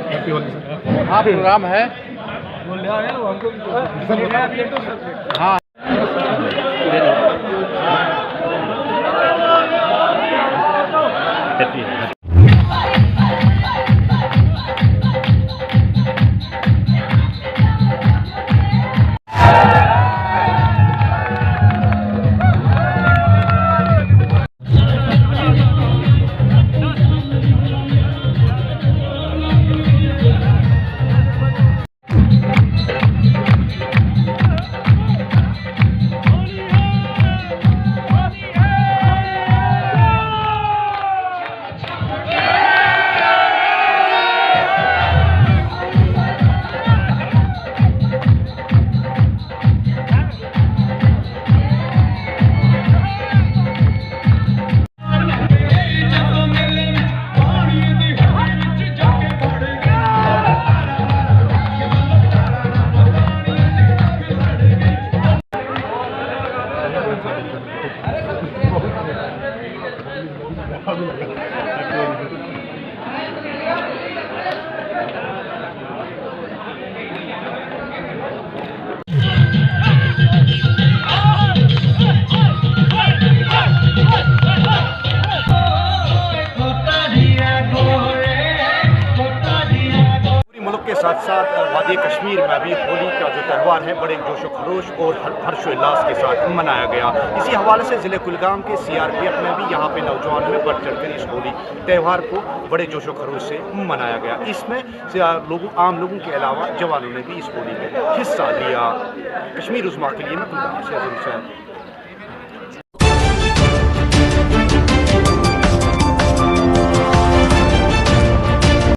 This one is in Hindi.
हाँ प्रोग्राम है। हाँ के साथ साथ वादी कश्मीर में भी होली का जो त्यौहार है बड़े जोशो खरोश और हर्षोल्लास के साथ मनाया गया। इसी हवाले से ज़िले कुलगाम के CRPF में भी यहाँ पे नौजवान में बढ़ चढ़ कर इस होली त्यौहार को बड़े जोशो खरोश से मनाया गया। इसमें आम लोगों के अलावा जवानों ने भी इस होली में हिस्सा लिया। कश्मीर उज़्मा के लिए मैं कुलगाम से